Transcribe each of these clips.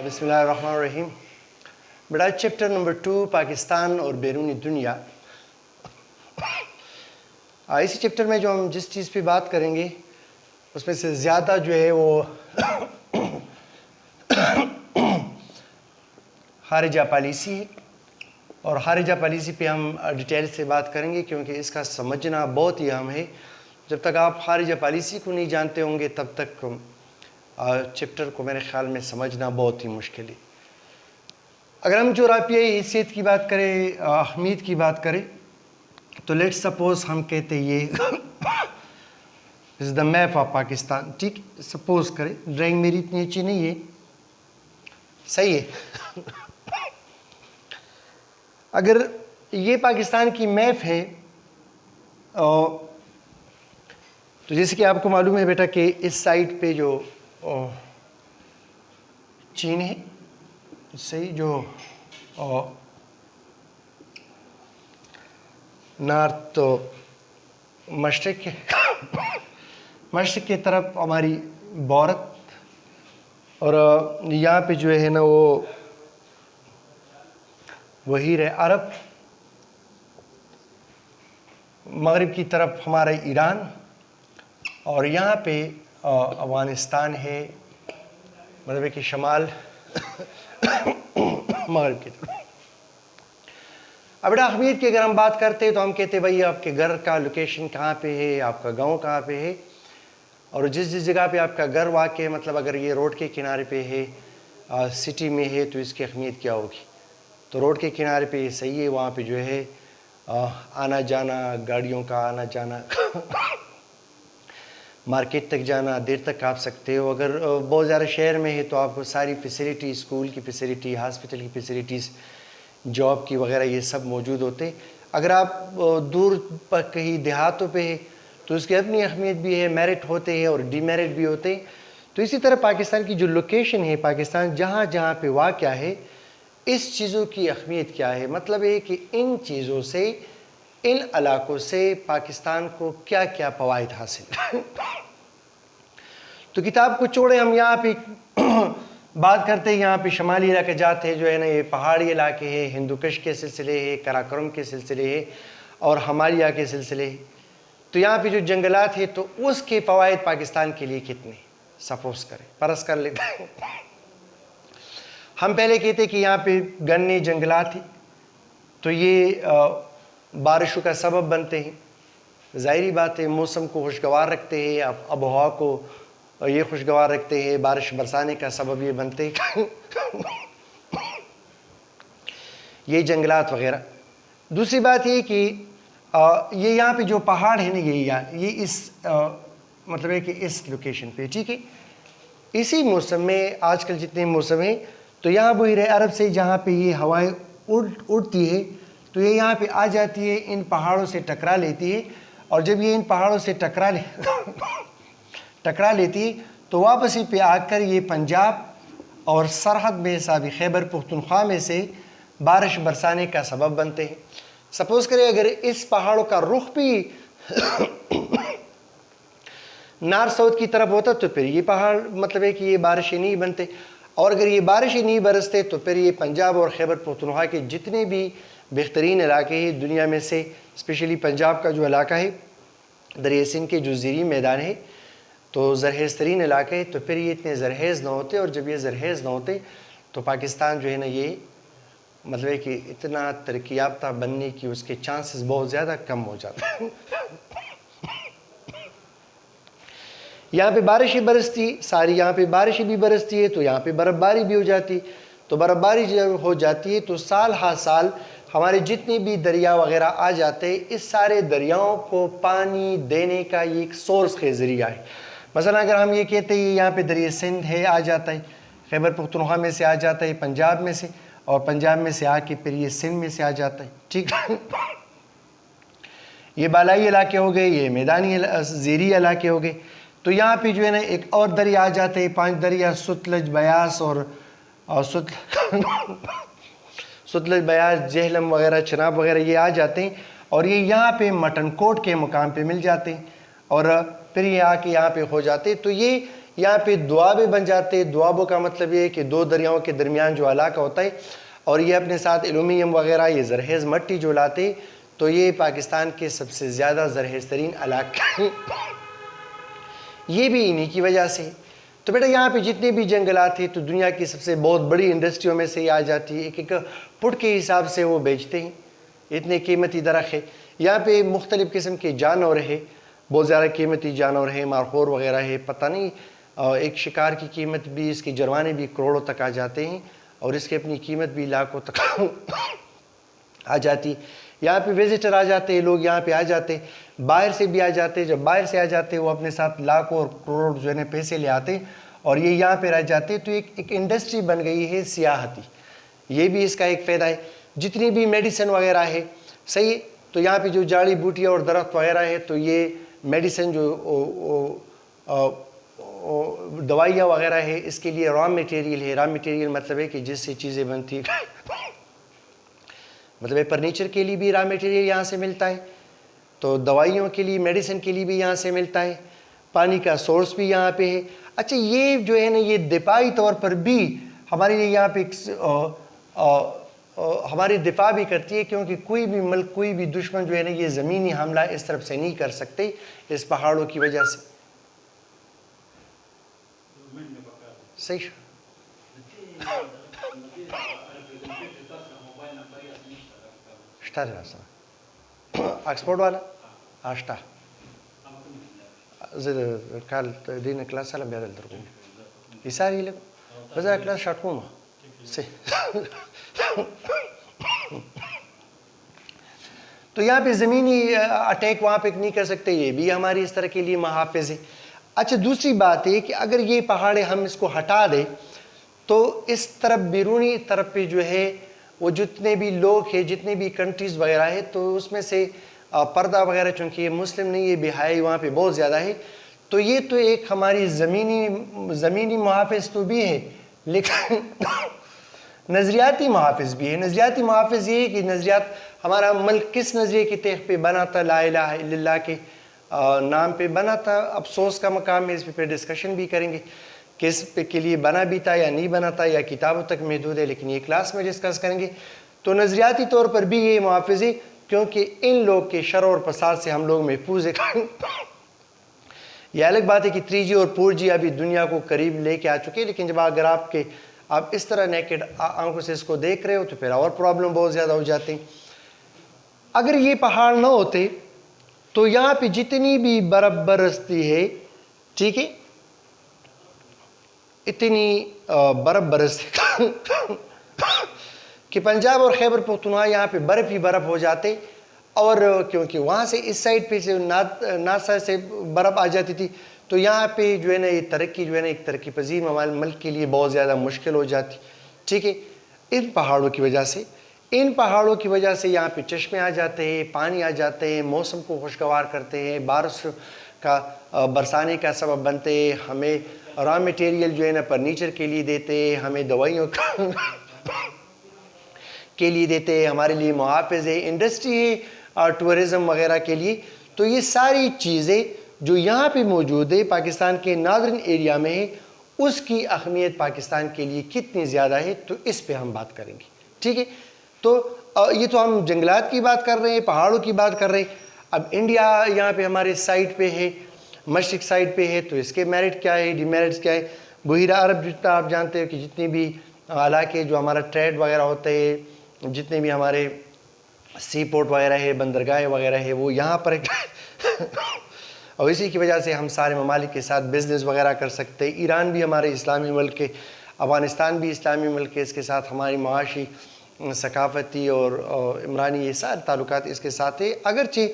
بسم اللہ الرحمن الرحیم. بیٹا چیپٹر نمبر 2 پاکستان اور بیرونی دنیا. اسی چیپٹر میں جو ہم جس چیز پہ بات کریں گے اس میں سے زیادہ جو ہے وہ خارجہ پالیسی ہے، اور خارجہ پالیسی پہ ہم ڈیٹیل سے بات کریں گے کیونکہ اس کا سمجھنا بہت ہی اہم ہے. جب تک آپ خارجہ پالیسی کو نہیں جانتے ہوں گے تب تک چیپٹر کو میرے خیال میں سمجھنا بہت ہی مشکل ہے. اگر ہم جغرافیائی حیثیت کی بات کریں، اہمیت کی بات کریں، تو لیٹ سپوز ہم کہتے ہیں یہ از دا میپ آف پاکستان. ٹھیک، سپوز کریں، ڈرائنگ میری اتنی اچھی نہیں ہے، صحیح ہے. اگر یہ پاکستان کی میپ ہے تو جیسے کہ آپ کو معلوم ہے بیٹا کہ اس سائڈ پہ جو چین ہے، صحیح، جو نارتھ تو مشرق ہے، مشرق کی طرف ہماری بھارت، اور یہاں پہ جو ہے نا وہ وحیر عرب، مغرب کی طرف ہمارا ایران، اور یہاں پہ افغانستان ہے، مطلب کہ شمال مغرب کی طرف. اب بیٹا اہمیت کی اگر ہم بات کرتے ہیں تو ہم کہتے ہیں بھائی آپ کے گھر کا لوکیشن کہاں پہ ہے، آپ کا گاؤں کہاں پہ ہے، اور جس جگہ پہ آپ کا گھر واقع ہے، مطلب اگر یہ روڈ کے کنارے پہ ہے، سٹی میں ہے، تو اس کی اہمیت کیا ہوگی. تو روڈ کے کنارے پہ یہ صحیح ہے، وہاں پہ جو ہے آنا جانا، گاڑیوں کا آنا جانا، مارکیٹ تک جانا دیر تک آپ سکتے ہو. اگر بہت زیادہ شہر میں ہے تو آپ کو ساری فیسلٹی، اسکول کی فیسلٹی، ہاسپٹل کی فیسلٹیز، جاب کی وغیرہ یہ سب موجود ہوتے. اگر آپ دور پر کہیں دیہاتوں پہ ہے تو اس کی اپنی اہمیت بھی ہے، میرٹ ہوتے ہیں اور ڈی میرٹ بھی ہوتے ہیں. تو اسی طرح پاکستان کی جو لوکیشن ہے، پاکستان جہاں جہاں پہ واقع ہے، اس چیزوں کی اہمیت کیا ہے. مطلب ہے کہ ان چیزوں سے، ان علاقوں سے پاکستان کو کیا کیا فوائد حاصل. تو کتاب کو چھوڑے ہم یہاں پہ بات کرتے ہیں، یہاں پہ شمالی علاقے جاتے ہیں، جو ہے نا یہ پہاڑی علاقے ہیں، ہندوکش کے سلسلے ہے، قراقرم کے سلسلے ہے، اور ہمالیہ کے سلسلے ہے. تو یہاں پہ جو جنگلات ہیں تو اس کے فوائد پاکستان کے لیے کتنے، سپوز کریں، فرض کر لیتے ہیں. ہم پہلے کہتے کہ یہاں پہ گنے جنگلات ہیں تو یہ بارشوں کا سبب بنتے ہیں. ظاہری بات ہے، موسم کو خوشگوار رکھتے ہیں، آب و ہوا کو یہ خوشگوار رکھتے ہیں، بارش برسانے کا سبب یہ بنتے ہیں یہ جنگلات وغیرہ. دوسری بات یہ کہ یہ یہاں پہ جو پہاڑ ہے نا، یہ اس مطلب ہے کہ اس لوکیشن پہ، ٹھیک ہے. اسی موسم میں، آج کل جتنے موسم ہیں، تو یہاں بحیرہ عرب سے جہاں پہ یہ ہوائیں اڑتی ہے تو یہ یہاں پہ آ جاتی ہے، ان پہاڑوں سے ٹکرا لیتی ہے، اور جب یہ ان پہاڑوں سے ٹکرا لیتی ہے تو واپس ہی پہ آ کر یہ پنجاب اور سرحد میں سابق خیبر پختونخوا میں سے بارش برسانے کا سبب بنتے ہیں. سپوز کریں اگر اس پہاڑوں کا رخ بھی نارتھ ساؤتھ کی طرف ہوتا تو پھر یہ پہاڑ مطلب ہے کہ یہ بارشیں نہیں بنتے، اور اگر یہ بارشیں نہیں برستے تو پھر یہ پنجاب اور خیبر پختونخوا کے جتنے بھی بہترین علاقے ہیں دنیا میں سے، اسپیشلی پنجاب کا جو علاقہ ہے، دریائے سندھ کے جو زیریں میدان ہے تو زرخیز ترین علاقے ہے، تو پھر یہ اتنے زرخیز نہ ہوتے، اور جب یہ زرخیز نہ ہوتے تو پاکستان جو ہے نا یہ مطلب ہے کہ اتنا ترقی یافتہ بننے کی اس کے چانسز بہت زیادہ کم ہو جاتے ہیں. یہاں پہ بارشیں برستی ساری، یہاں پہ بارشیں بھی برستی ہے تو یہاں پہ برف باری بھی ہو جاتی. تو برف باری جب ہو جاتی ہے تو سال ہر سال ہمارے جتنے بھی دریا وغیرہ آ جاتے ہیں، اس سارے دریاؤں کو پانی دینے کا یہ ایک سورس کے ذریعہ ہے. مثلا اگر ہم یہ کہتے ہیں یہاں پہ دریائے سندھ ہے، آ جاتا ہے، خیبر پختونخوا میں سے آ جاتا ہے پنجاب میں سے، اور پنجاب میں سے آ کے پھر یہ سندھ میں سے آ جاتا ہے، ٹھیک. یہ بالائی علاقے ہو گئے، یہ میدانی زیریں علاقے ہو گئے. تو یہاں پہ جو ہے نا ایک اور دریا آ جاتے ہیں، 5 دریا، ستلج، بیاس اور ستلج، بیاس، جہلم وغیرہ، چناب وغیرہ، یہ آ جاتے ہیں، اور یہ یہاں پہ مٹن کوٹ کے مقام پہ مل جاتے ہیں، اور پھر یہ آ کے یہاں پہ ہو جاتے. تو یہ یہاں پہ دوابے بن جاتے ہیں. دوابوں کا مطلب یہ ہے کہ دو دریاؤں کے درمیان جو علاقہ ہوتا ہے اور یہ اپنے ساتھ ایلومینیم وغیرہ یہ زرخیز مٹی جو لاتے تو یہ پاکستان کے سب سے زیادہ زرخیز ترین علاقے یہ بھی انہی کی وجہ سے. تو بیٹا یہاں پہ جتنے بھی جنگلات ہیں تو دنیا کی سب سے بہت بڑی انڈسٹریوں میں سے یہ آ جاتی ہے. ایک ایک فٹ کے حساب سے وہ بیچتے ہیں, اتنے قیمتی درخت ہے. یہاں پہ مختلف قسم کے جانور ہے, بہت زیادہ قیمتی جانور ہیں, مارخور وغیرہ ہے. پتہ نہیں ایک شکار کی قیمت بھی, اس کے جرمانے بھی کروڑوں تک آ جاتے ہیں اور اس کی اپنی قیمت بھی لاکھوں تک آ جاتی. یہاں پہ وزٹر آ جاتے ہیں, لوگ یہاں پہ آ جاتے ہیں, باہر سے بھی آ جاتے ہیں. جب باہر سے آ جاتے ہیں وہ اپنے ساتھ لاکھوں اور کروڑ جو ہے پیسے لے آتے ہیں اور یہ یہاں پہ رہ جاتے ہیں. تو ایک انڈسٹری بن گئی ہے سیاحتی, یہ بھی اس کا ایک فائدہ ہے. جتنی بھی میڈیسن وغیرہ ہے صحیح, تو یہاں پہ جو جاڑی بوٹیاں اور درخت وغیرہ ہے تو یہ میڈیسن جو دوائیاں وغیرہ ہے اس کے لیے را میٹیریل ہے. را میٹیریل مطلب ہے کہ جس سے چیزیں بنتی ہیں مطلب فرنیچر کے لیے بھی را میٹیریل یہاں سے ملتا ہے, تو دوائیوں کے لیے میڈیسن کے لیے بھی یہاں سے ملتا ہے. پانی کا سورس بھی یہاں پہ ہے. اچھا یہ جو ہے نا یہ دفاعی طور پر بھی ہمارے لیے یہاں پہ ہماری دفاع بھی کرتی ہے, کیونکہ کوئی بھی ملک کوئی بھی دشمن جو ہے نا یہ زمینی حملہ اس طرف سے نہیں کر سکتے اس پہاڑوں کی وجہ سے. صحیح آکسفورد والا آشتا قال دينا كلاس هلا بهذا الدرجة يساري لك بذا كلاس شاتكوما سي. تو یہاں پہ زمینی اٹیک وہاں پہ نہیں کر سکتے, یہ بھی ہماری اس طرح کے لیے محافظ ہے. اچھا دوسری بات ہے کہ اگر یہ پہاڑیں ہم اس کو ہٹا دیں تو اس طرف بیرونی طرف پہ جو ہے وہ جتنے بھی لوگ ہیں جتنے بھی کنٹریز وغیرہ ہے تو اس میں سے پردہ وغیرہ, چونکہ یہ مسلم نہیں یہ بہائی وہاں پہ بہت زیادہ ہے, تو یہ تو ایک ہماری زمینی محافظ تو بھی ہے لیکن نظریاتی محافظ بھی ہے. نظریاتی محافظ یہ ہے کہ نظریات ہمارا ملک کس نظریے کے تحت پہ بنا تھا, لا الہ الا اللہ کے نام پہ بنا تھا. افسوس کا مقام ہے, اس پہ ڈسکشن بھی کریں گے کہ اس پہ کے لیے بنا بھی تھا یا نہیں بنا تھا یا کتابوں تک محدود ہے, لیکن یہ کلاس میں ڈسکس کریں گے. تو نظریاتی طور پر بھی یہ محافظ ہے کیونکہ ان لوگ کے شر اور فساد سے ہم لوگ محفوظ ہیں. یہ الگ بات ہے کہ 3G اور 4G ابھی دنیا کو قریب لے کے آ چکے, لیکن جب اگر آپ اس طرح نیکڈ آنکھوں سے اس کو دیکھ رہے ہو تو پھر اور پرابلم بہت زیادہ ہو جاتے ہیں. اگر یہ پہاڑ نہ ہوتے تو یہاں پہ جتنی بھی برف برستی ہے, ٹھیک ہے, اتنی برف برستی کہ پنجاب اور خیبر پختونخوا یہاں پہ برف ہی برف ہو جاتے, اور کیونکہ وہاں سے اس سائڈ پہ سے ناسا سے برف آ جاتی تھی تو یہاں پہ جو ہے نا یہ ترقی جو ہے نا ایک ترقی پذیر ملک کے لیے بہت زیادہ مشکل ہو جاتی. ٹھیک ہے, ان پہاڑوں کی وجہ سے یہاں پہ چشمے آ جاتے ہیں, پانی آ جاتے ہیں, موسم کو خوشگوار کرتے ہیں, بارش کا برسانے کا سبب بنتے ہیں, ہمیں را میٹیریل جو ہے نا فرنیچر کے لیے دیتے ہیں, ہمیں دوائیوں کے لیے دیتے ہیں, ہمارے لیے محافظ ہے, انڈسٹری ہے اور ٹورزم وغیرہ کے لیے. تو یہ ساری چیزیں جو یہاں پہ موجود ہے پاکستان کے ناردرن ایریا میں ہے, اس کی اہمیت پاکستان کے لیے کتنی زیادہ ہے تو اس پہ ہم بات کریں گے. ٹھیک ہے, تو یہ تو ہم جنگلات کی بات کر رہے ہیں, پہاڑوں کی بات کر رہے ہیں. اب انڈیا یہاں پہ ہمارے سائٹ پہ ہے, مشرق سائٹ پہ ہے, تو اس کے میرٹ کیا ہے, ڈی میرٹس کیا ہے. بحیرہ عرب جتنا آپ جانتے ہو کہ جتنے بھی علاقے جو ہمارا ٹریڈ وغیرہ ہوتے ہیں, جتنے بھی ہمارے سی پورٹ وغیرہ ہے, بندرگاہیں وغیرہ ہے, وہ یہاں پر اور اسی کی وجہ سے ہم سارے ممالک کے ساتھ بزنس وغیرہ کر سکتے ہیں. ایران بھی ہمارے اسلامی ملک ہے, افغانستان بھی اسلامی ملک ہے, اس کے ساتھ ہماری معاشی ثقافتی اور عمرانی یہ سارے تعلقات اس کے ساتھ ہے. اگرچہ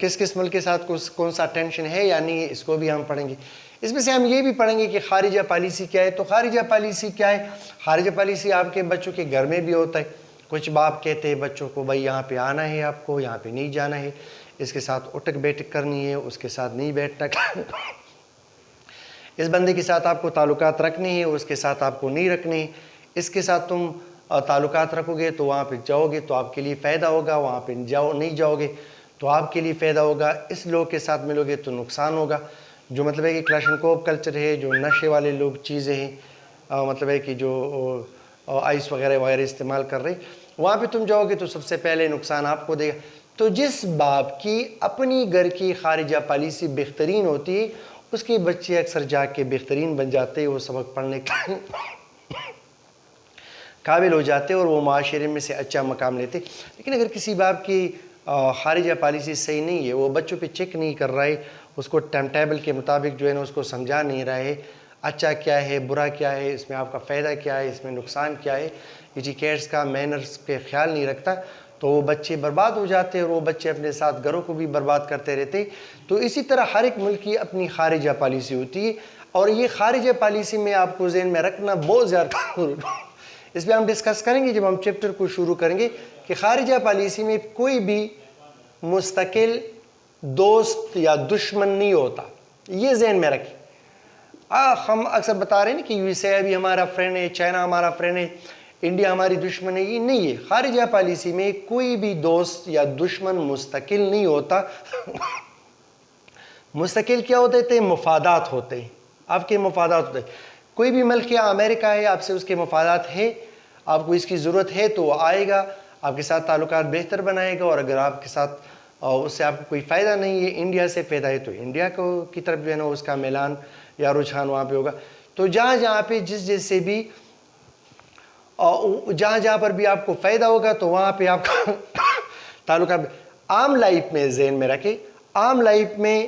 کس ملک کے ساتھ کون سا ٹینشن ہے یا نہیں ہے اس کو بھی ہم پڑھیں گے. اس میں سے ہم یہ بھی پڑھیں گے کہ خارجہ پالیسی کیا ہے. تو خارجہ پالیسی کیا ہے؟ خارجہ پالیسی آپ کے بچوں کے گھر میں بھی ہوتا ہے. کچھ باپ کہتے ہیں بچوں کو بھائی یہاں پہ آنا ہے, آپ کو یہاں پہ نہیں جانا ہے, اس کے ساتھ اٹھک بیٹھک کرنی ہے, اس کے ساتھ نہیں بیٹھنا, اس بندے کے ساتھ آپ کو تعلقات رکھنے ہیں, اس کے ساتھ آپ کو نہیں رکھنے ہیں, اس کے ساتھ تم تعلقات رکھو گے تو وہاں پہ جاؤ گے تو آپ کے لیے فائدہ ہوگا, وہاں پہ نہیں جاؤ گے تو آپ کے لیے فائدہ ہوگا, اس لوگ کے ساتھ ملو گے تو نقصان ہوگا. جو مطلب ہے کہ کلاشنکوف کلچر ہے، جو نشے والے لوگ چیزیں ہیں، مطلب ہے کہ جو آئس وغیرہ وغیرہ استعمال کر رہے، وہاں پہ تم جاؤ گے تو سب سے پہلے نقصان آپ کو دے گا۔ تو جس باپ کی اپنی گھر کی خارجہ پالیسی بہترین ہوتی ہے، اس کے بچے اکثر جا کے بہترین بن جاتے ہیں، وہ سبق پڑھنے کے قابل ہو جاتے اور وہ معاشرے میں سے اچھا مقام لیتے۔ لیکن اگر کسی باپ کی خارجہ پالیسی صحیح نہیں ہے، وہ بچوں پہ چیک نہیں کر رہا ہے، اس کو ٹائم ٹیبل کے مطابق جو ہے نا اس کو سمجھا نہیں رہا ہے، اچھا کیا ہے برا کیا ہے، اس میں آپ کا فائدہ کیا ہے، اس میں نقصان کیا ہے، ایٹیکیٹس کا مینرز پہ خیال نہیں رکھتا، تو وہ بچے برباد ہو جاتے اور وہ بچے اپنے ساتھ گھروں کو بھی برباد کرتے رہتے۔ تو اسی طرح ہر ایک ملک کی اپنی خارجہ پالیسی ہوتی ہے، اور یہ خارجہ پالیسی میں آپ کو ذہن میں رکھنا بہت زیادہ اس پہ ہم ڈسکس کریں گے جب ہم چیپٹر کو شروع کریں گے، کہ خارجہ پالیسی میں کوئی بھی مستقل دوست یا دشمن نہیں ہوتا، یہ ذہن میں رکھیں۔ ہم اکثر بتا رہے ہیں نا کہ یو ایس اے ابھی ہمارا فرینڈ ہے، چائنا ہمارا فرینڈ ہے، انڈیا ہماری دشمن ہے، یہ نہیں ہے۔ خارجہ پالیسی میں کوئی بھی دوست یا دشمن مستقل نہیں ہوتا۔ مستقل کیا ہوتے تھے؟ مفادات ہوتے ہیں، آپ کے مفادات ہوتے ہیں۔ کوئی بھی ملک یا امریکہ ہے، آپ سے اس کے مفادات ہے، آپ کو اس کی ضرورت ہے تو وہ آئے گا، آپ کے ساتھ تعلقات بہتر بنائے گا، اور اگر آپ کے ساتھ اس سے آپ کو کوئی فائدہ نہیں ہے، انڈیا سے فائدہ ہے، تو انڈیا کی طرف جو ہے نا اس کا میلان یا رجحان وہاں پہ ہوگا۔ تو جہاں پہ جس سے بھی جہاں پر بھی آپ کو فائدہ ہوگا تو وہاں پہ آپ کا تعلقات۔ عام لائف میں ذہن میں رکھیں، عام لائف میں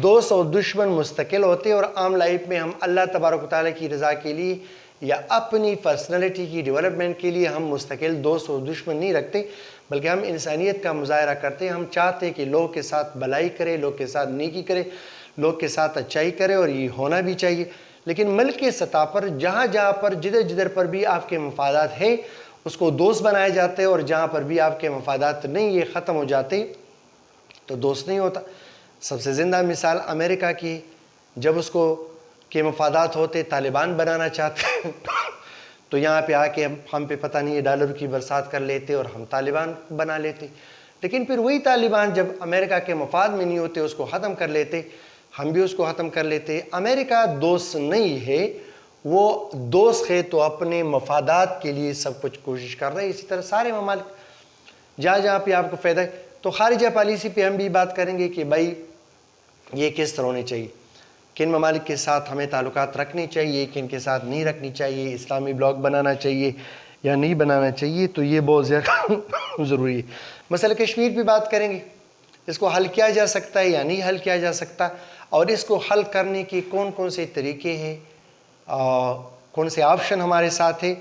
دوست اور دشمن مستقل ہوتے، اور عام لائف میں ہم اللہ تبارک و تعالیٰ کی رضا کے لیے یا اپنی پرسنالٹی کی ڈیولپمنٹ کے لیے ہم مستقل دوست اور دشمن نہیں رکھتے، بلکہ ہم انسانیت کا مظاہرہ کرتے ہیں۔ ہم چاہتے ہیں کہ لوگ کے ساتھ بھلائی کرے، لوگ کے ساتھ نیکی کرے، لوگ کے ساتھ اچھائی کرے، اور یہ ہونا بھی چاہیے۔ لیکن ملک کے سطح پر جہاں پر جدھر پر بھی آپ کے مفادات ہیں اس کو دوست بنایا جاتے ہیں، اور جہاں پر بھی آپ کے مفادات نہیں یہ ختم ہو جاتے تو دوست نہیں ہوتا۔ سب سے زندہ مثال امریکہ کی، جب اس کو کے مفادات ہوتے طالبان بنانا چاہتے تو یہاں پہ آ کے ہم پہ پتہ نہیں ڈالر کی برسات کر لیتے اور ہم طالبان بنا لیتے۔ لیکن پھر وہی طالبان جب امریکہ کے مفاد میں نہیں ہوتے اس کو ختم کر لیتے، ہم بھی اس کو ختم کر لیتے۔ امریکہ دوست نہیں ہے، وہ دوست ہے تو اپنے مفادات کے لیے سب کچھ کوشش کر رہے ہیں۔ اسی طرح سارے ممالک جہاں پہ آپ کو فائدہ ہے۔ تو خارجہ پالیسی پہ ہم بھی بات کریں گے کہ بھائی یہ کس طرح ہونی چاہیے، کن ممالک کے ساتھ ہمیں تعلقات رکھنے چاہیے، کن کے ساتھ نہیں رکھنی چاہیے، اسلامی بلاک بنانا چاہیے یا نہیں بنانا چاہیے، تو یہ بہت زیادہ ضروری ہے۔ مسئلہ کشمیر پہ بات کریں گے، اس کو حل کیا جا سکتا ہے یا نہیں حل کیا جا سکتا، اور اس کو حل کرنے کے کون سے طریقے ہیں، کون سے آپشن ہمارے ساتھ ہیں،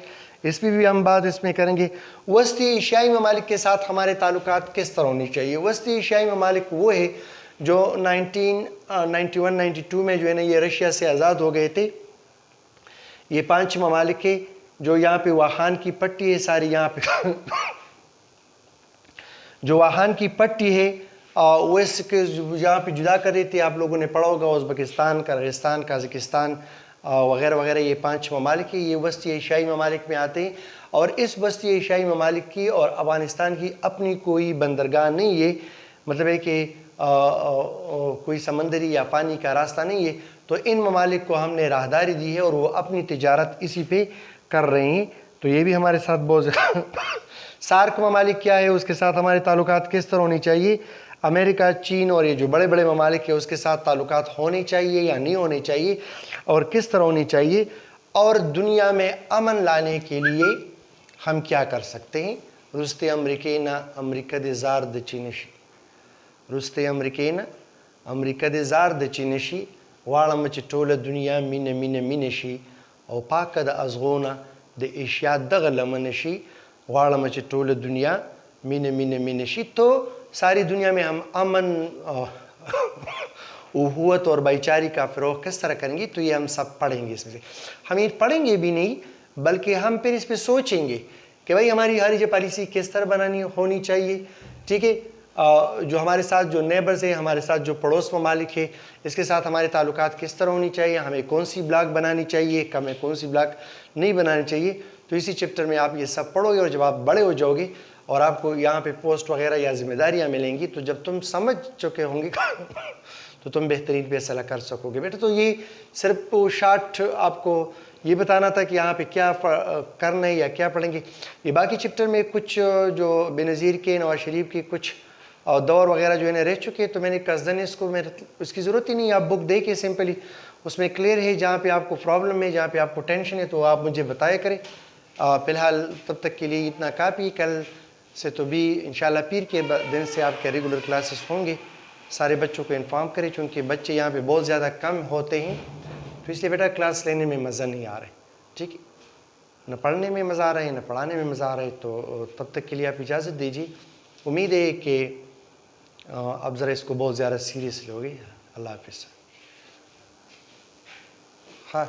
اس پہ بھی ہم بات اس میں کریں گے۔ وسطی ایشیائی ممالک کے ساتھ ہمارے تعلقات کس طرح ہونی چاہیے۔ وسطی ایشیائی ممالک وہ ہے جو 1991-92 میں جو ہے نا یہ رشیا سے آزاد ہو گئے تھے۔ یہ 5 ممالک ہیں جو یہاں پہ واخان کی پٹی ہے ساری، یہاں پہ جو واخان کی پٹی ہے وہ اس کے یہاں پہ جدا کر رہی تھی، آپ لوگوں نے پڑھا ہوگا، ازبکستان، قرغیزستان، قازقستان وغیرہ وغیرہ، یہ 5 ممالک ہیں، یہ وسطی ایشیائی ممالک میں آتے ہیں۔ اور اس وسطی ایشیائی ممالک کی اور افغانستان کی اپنی کوئی بندرگاہ نہیں ہے، مطلب ہے کہ کوئی سمندری یا پانی کا راستہ نہیں ہے، تو ان ممالک کو ہم نے راہداری دی ہے اور وہ اپنی تجارت اسی پہ کر رہے ہیں، تو یہ بھی ہمارے ساتھ بہت زیادہ سارک ممالک کیا ہے، اس کے ساتھ ہمارے تعلقات کس طرح ہونی چاہیے۔ امریکہ، چین اور یہ جو بڑے بڑے ممالک ہیں اس کے ساتھ تعلقات ہونے چاہیے یا نہیں ہونے چاہیے، اور کس طرح ہونی چاہیے، اور دنیا میں امن لانے کے لیے ہم کیا کر سکتے ہیں۔ رستے امریکین امریکہ دے زار د چینشی، رستے امریکین امریکہ دے زار د چینشی، واړم چې ټوله دنیا مینه مینه مینه شي، او پاکه د ازغونه د ایشیا دغه لمنه شي، واړم چې ټوله دنیا مینه مینه مینه شي۔ تو ساری دنیا میں ہم امن، اخوت اور بھائی چارے کا فروغ کس طرح کریں گے، تو یہ ہم سب پڑھیں گے۔ اس میں سے ہم یہ پڑھیں گے بھی نہیں بلکہ ہم پھر اس پہ سوچیں گے کہ بھائی ہماری خارجہ پالیسی کس طرح بنانی ہونی چاہیے، ٹھیک ہے۔ جو ہمارے ساتھ جو نیبرز ہیں، ہمارے ساتھ جو پڑوس ممالک ہیں، اس کے ساتھ ہمارے تعلقات کس طرح ہونی چاہیے، ہمیں کون سی بلاک بنانی چاہیے، ہمیں کون سی بلاک نہیں بنانی چاہیے۔ تو اسی چیپٹر میں آپ یہ سب پڑھو گے، اور جب آپ بڑے ہو جاؤ گے اور آپ کو یہاں پہ پوسٹ وغیرہ یا ذمہ داریاں ملیں گی، تو جب تم سمجھ چکے ہوں گے تو تم بہترین فیصلہ کر سکو گے بیٹا. تو یہ صرف شارٹ آپ کو یہ بتانا تھا کہ یہاں پہ کیا کرنا ہے یا کیا پڑھیں گے. یہ باقی چپٹر میں کچھ جو بے نظیر کے نواز شریف کے کچھ دور وغیرہ جو ہے نا رہ چکے, تو میں نے قصدن اس کو اس کی ضرورت ہی نہیں, آپ بک دے کے سمپلی اس میں کلیئر ہے. جہاں پہ آپ کو پرابلم ہے, جہاں پہ آپ کو ٹینشن ہے, تو آپ مجھے بتایا کریں. فی الحال تب تک کے لیے اتنا کافی. کل سے تو بھی انشاءاللہ پیر کے دن سے آپ کے ریگولر کلاسز ہوں گے. سارے بچوں کو انفارم کریں, چونکہ بچے یہاں پہ بہت زیادہ کم ہوتے ہیں, تو اس لیے بیٹا کلاس لینے میں مزہ نہیں آ رہا ہے. ٹھیک ہے, نہ پڑھنے میں مزہ آ رہا ہے نہ پڑھانے میں مزہ آ رہا ہے. تو تب تک کے لیے آپ اجازت دیجیے. امید ہے کہ اب ذرا اس کو بہت زیادہ سیریس لوگے. اللہ حافظ. ہاں